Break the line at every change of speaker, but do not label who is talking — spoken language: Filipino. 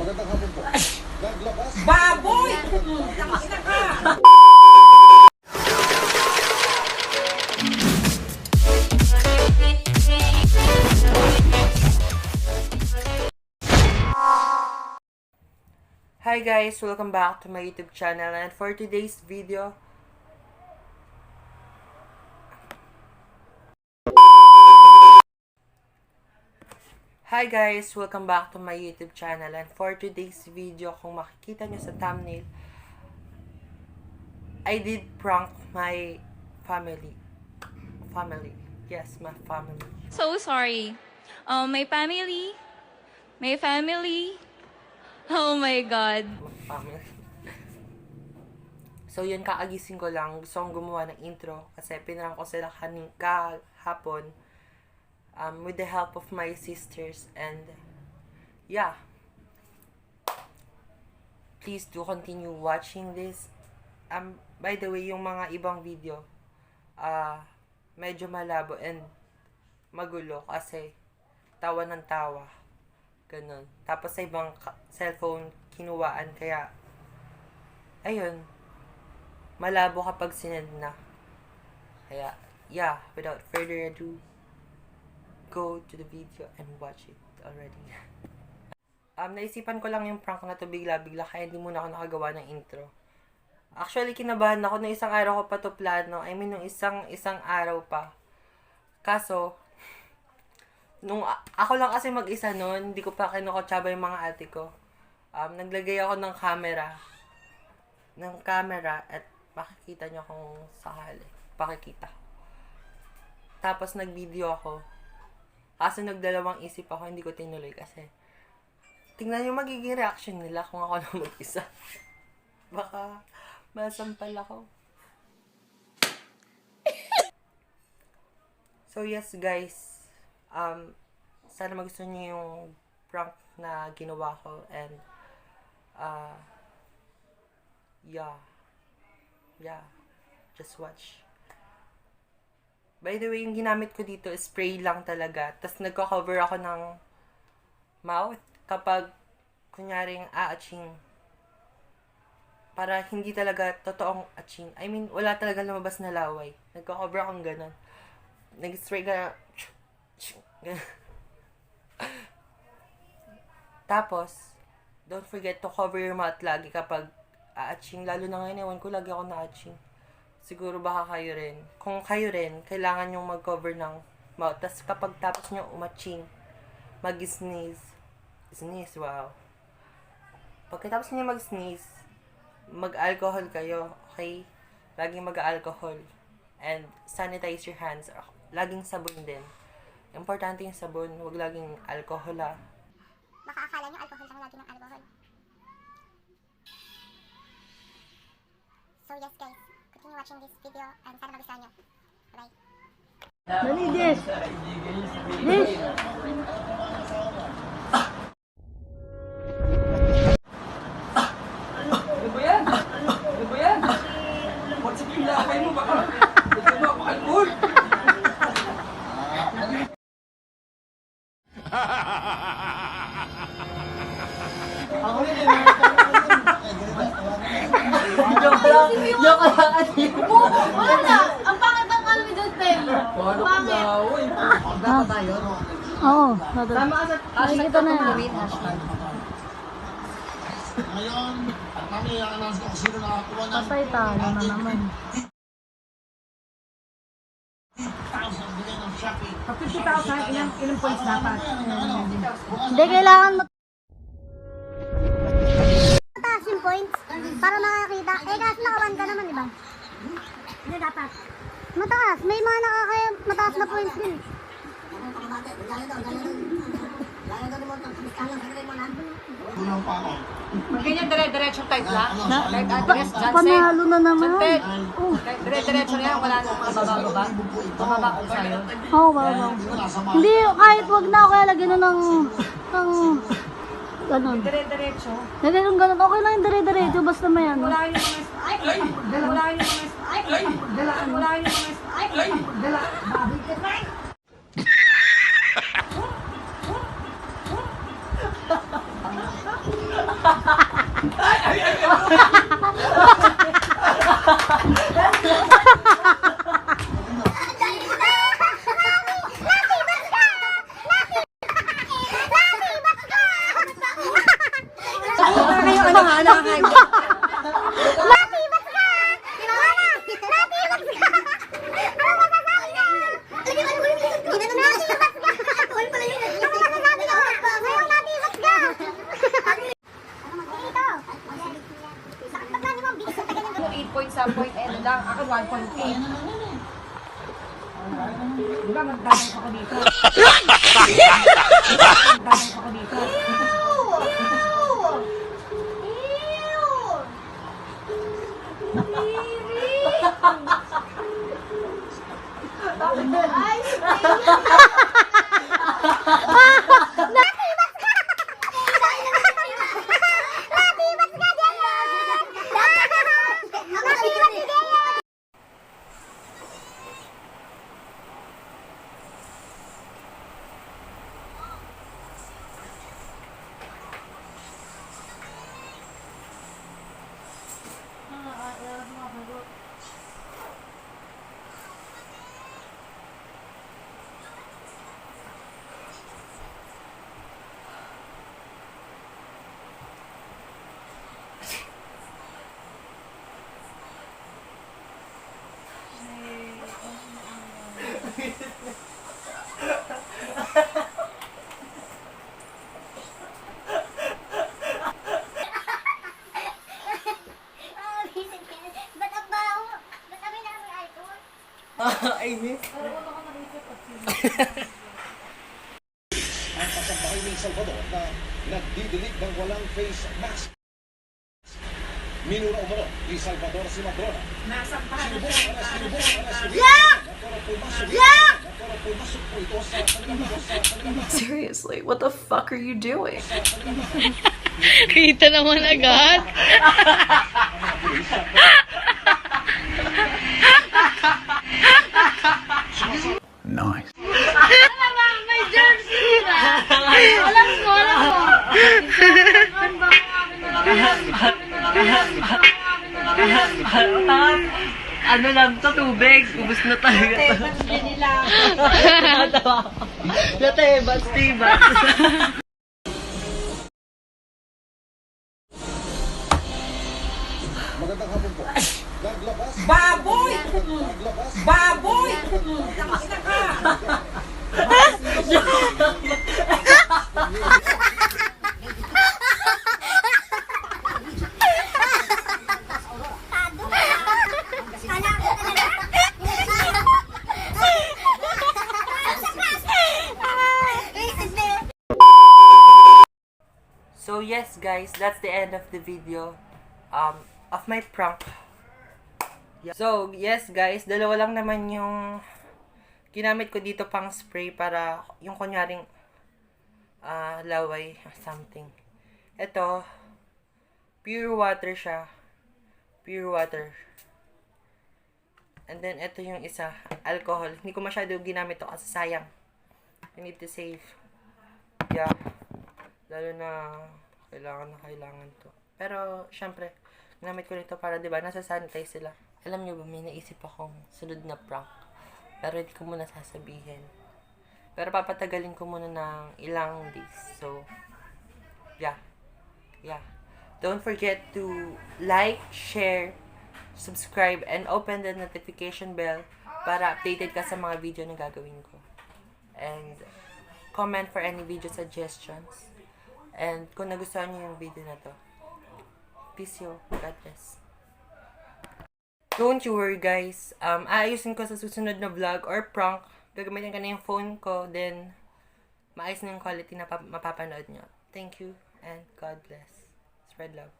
Magandang hapon po. Naglabas.
Baboy! Tangina ka!
Hi guys, welcome back to my YouTube channel, and for today's video, kung makikita nyo sa thumbnail, I did prank my family. Yes, my family.
So sorry. My family. Oh my God.
Family. So yun, kaagising ko lang, gusto kong gumawa ng intro kasi pinarang ko sila kahapon with the help of my sisters, and yeah, please do continue watching this. By the way, yung mga ibang video medyo malabo and magulo kasi tawa ng tawa, ganun. Tapos sa ibang cellphone kinuwaan, kaya ayun, malabo kapag sinend na. Kaya yeah, without further ado, go to the video and watch it already. Naisipan ko lang yung prank na to bigla-bigla, kaya hindi muna ako nakagawa ng intro. Actually, kinabahan ako nung isang araw ko pa to plano. I mean, nung isang araw pa. Kaso, nung ako lang kasi mag-isa nun, hindi ko pa kinukutsaba yung mga ate ko. Naglagay ako ng camera at makikita nyo kung sakali. Pakikita. Tapos nag-video ako. Kaso nagdalawang isip ako, hindi ko tinuloy kasi tingnan yung magiging reaction nila kung ako lang mag-isa. Baka masampal ako. So yes guys, sana magustuhan niyo yung prank na ginawa ko, and yeah, just watch. By the way, yung ginamit ko dito is spray lang talaga. Tapos nagko-cover ako ng mouth kapag kunyaring aaching. Para hindi talaga totoong aching. I mean, wala talaga lumabas na laway. Nagko-cover akong ganun. Nag-spray ka. Tapos, don't forget to cover your mouth lagi kapag aaching. Lalo na ngayon, ewan ko, lagi ako na-aching. Siguro baka kayo rin. Kung kayo rin, kailangan nyong mag-cover ng mouth. Tapos kapag tapos nyo umaching, mag-sneeze. Sneeze, wow. Pagkatapos nyo mag-sneeze, mag-alcohol kayo, okay? Laging mag-alcohol. And sanitize your hands. Laging sabon din. Importante yung sabon, huwag laging alcohol ah.
Baka akala nyo alcohol lang lagi ng alcohol. So yes guys, continue watching this video and sana magustuhan nyo. Bye!
Dali, Des! Des!
Ano ba yan? What's up yung lakay mo? Baka ito ba ako alcohol?
Joke lang ate.
Wala! Ang pangit ang ano ni Dustin.
Paano ko daw?
Dapat tayo? Oo. Tama ka sa nakikita na yan.
Ngayon, kami i-announce ko kung sino nakakuha ng
Patay tayo na naman.
1,000 bigay ng Shopee.
50,000, ilang points dapat? Hindi, kailangan
Mataas yung points para makakita. Eh kaso nakawan ka naman, di ba? Hindi dapat. Mataas. May mga nakakaya mataas na points din.
Kulang pa ako.
Ganyan dire-diretso type lang. Type address, Johnson.
panalo na naman.
Ted, dire-diretso na yan. Wala nang mababa. Mababa ko sa'yo.
Oo, baba. Hindi, kahit wag na ako kaya lagyan na ng ganun.
Dire-diretso.
Lagyan ng ganun. Okay lang yung dire-diretso, basta may ano.
Wala yung mga... Ay! Wala yung mga... Ay! Wala yung mga... Ay! Yung 8 point sa point end lang. Ako 1.8. Di ba magdadang ako dito? Magdadang ako dito.
I miss.
Ang kasambahay ng Salvador na nagdidilig ng walang face mask. Minura umano ni Salvador si Madrona.
Seriously, what the fuck are you doing?
Kita naman agad.
Nice.
May jersey na. Alam ko.
Ano lang to, tubig. Ubus na talaga. Natebas, tibas.
Magandang hapon po. Naglabas.
Baboy!
Naglabas.
Baboy! Tangina ka!
So yes guys, that's the end of the video of my prank. So yes guys, dalawa lang naman yung ginamit ko dito pang spray para yung kunyaring laway or something. Ito, pure water siya. Pure water. And then ito yung isa, alcohol. Hindi ko masyado ginamit to kasi sayang. I need to save. Yeah. Lalo na kailangan to. Pero, syempre, ginamit ko nito para, diba, nasa-sanitize sila. Alam nyo ba, may naisip akong sunod na prank. Pero hindi ko muna sasabihin. Pero papatagalin ko muna ng ilang days. So, yeah. Yeah. Don't forget to like, share, subscribe, and open the notification bell para updated ka sa mga video na gagawin ko. And, comment for any video suggestions. And kung nagustuhan niyo yung video na to, peace yo. God bless. Don't you worry guys. Aayusin ko sa susunod na vlog or prank. Gagamitin ko na yung phone ko. Then, maayos na yung quality na mapapanood nyo. Thank you and God bless. Spread love.